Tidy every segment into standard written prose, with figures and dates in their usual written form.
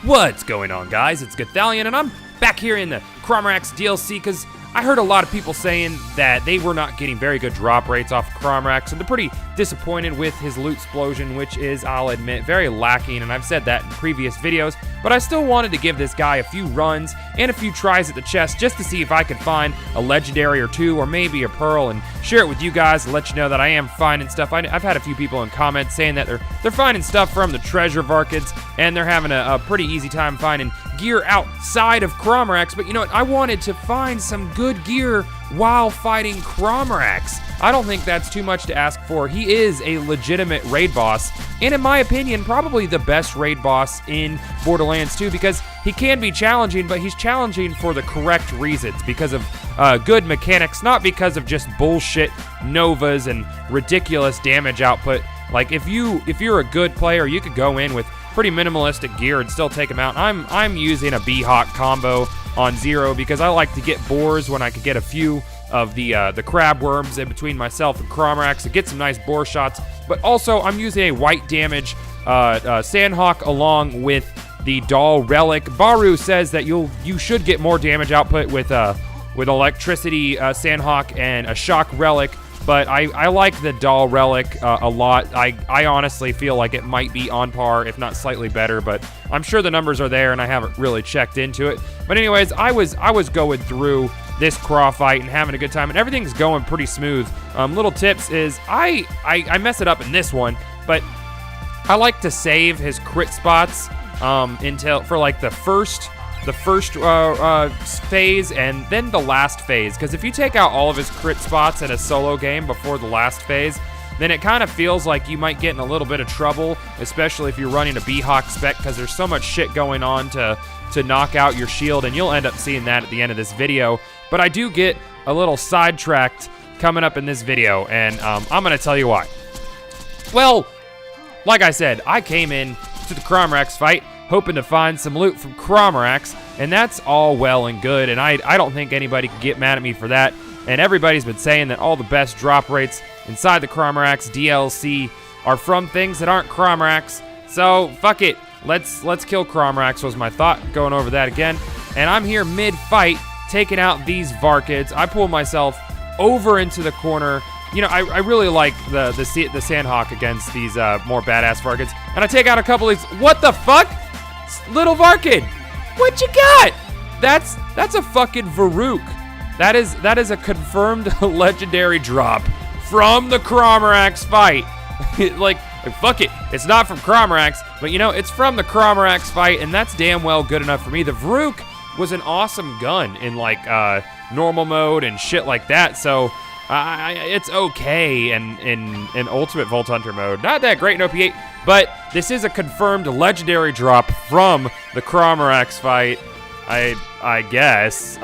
What's going on, guys? It's Gothalion, and I'm back here in the Crawmerax DLC because I heard a lot of people saying that they were not getting very good drop rates off Crawmerax, and they're pretty disappointed with his loot explosion, which is, I'll admit, very lacking, and I've said that in previous videos, but I still wanted to give this guy a few runs and a few tries at the chest just to see if I could find a legendary or two, or maybe a pearl, and share it with you guys to let you know that I am finding stuff. I've had a few people in comments saying that they're finding stuff from the treasure varkids, and they're having a pretty easy time finding gear outside of Crawmerax, but you know what? I wanted to find some good gear while fighting Crawmerax. I don't think that's too much to ask for. He is a legitimate raid boss, and in my opinion, probably the best raid boss in Borderlands 2, because he can be challenging, but he's challenging for the correct reasons, because of good mechanics, not because of just bullshit novas and ridiculous damage output. Like, if you're a good player, you could go in with pretty minimalistic gear and still take him out. I'm using a B-Hawk combo on 0 because I like to get boars when I could get a few of the crab worms in between myself and Crawmerax to get some nice boar shots. But also, I'm using a white damage Sandhawk along with the Doll Relic. Baru says that you should get more damage output with electricity Sandhawk and a shock relic. But I like the Doll Relic a lot. I honestly feel like it might be on par, if not slightly better, but I'm sure the numbers are there and I haven't really checked into it. But anyways, I was going through this Craw fight and having a good time, and everything's going pretty smooth. Little tips is, I mess it up in this one, but I like to save his crit spots for like the first phase and then the last phase, because if you take out all of his crit spots in a solo game before the last phase, then it kind of feels like you might get in a little bit of trouble, especially if you're running a B-Hawk spec, because there's so much shit going on to knock out your shield, and you'll end up seeing that at the end of this video. But I do get a little sidetracked coming up in this video, and I'm gonna tell you why. Well, like I said, I came in to the Crawmerax fight hoping to find some loot from Crawmerax, and that's all well and good, and I don't think anybody could get mad at me for that. And everybody's been saying that all the best drop rates inside the Crawmerax DLC are from things that aren't Crawmerax. So fuck it, let's kill Crawmerax was my thought, going over that again. And I'm here mid-fight, taking out these varkids. I pull myself over into the corner. You know, I really like the Sandhawk against these more badass varkids, and I take out a couple of these. What the fuck? Little Varkid, what you got? That's a fucking Varuk. That is a confirmed legendary drop from the Crawmerax fight. like fuck it, it's not from Crawmerax, but you know, it's from the Crawmerax fight, and that's damn well good enough for me. The Varuk was an awesome gun in like normal mode and shit like that, so it's okay in Ultimate Vault Hunter mode. Not that great in OP8, but this is a confirmed legendary drop from the Crawmerax fight, I guess.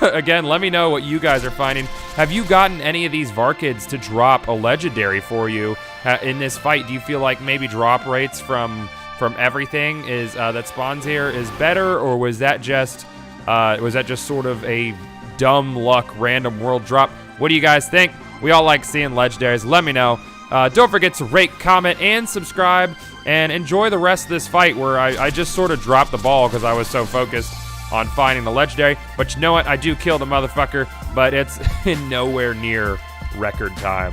Again, let me know what you guys are finding. Have you gotten any of these Varkids to drop a legendary for you in this fight? Do you feel like maybe drop rates from everything is that spawns here is better, or was that just sort of a dumb luck random world drop? What do you guys think? We all like seeing legendaries. Let me know. Don't forget to rate, comment, and subscribe, and enjoy the rest of this fight where I just sort of dropped the ball because I was so focused on finding the legendary. But you know what? I do kill the motherfucker, but it's nowhere near record time.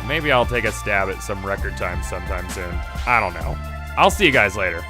Maybe I'll take a stab at some record time sometime soon. I don't know. I'll see you guys later.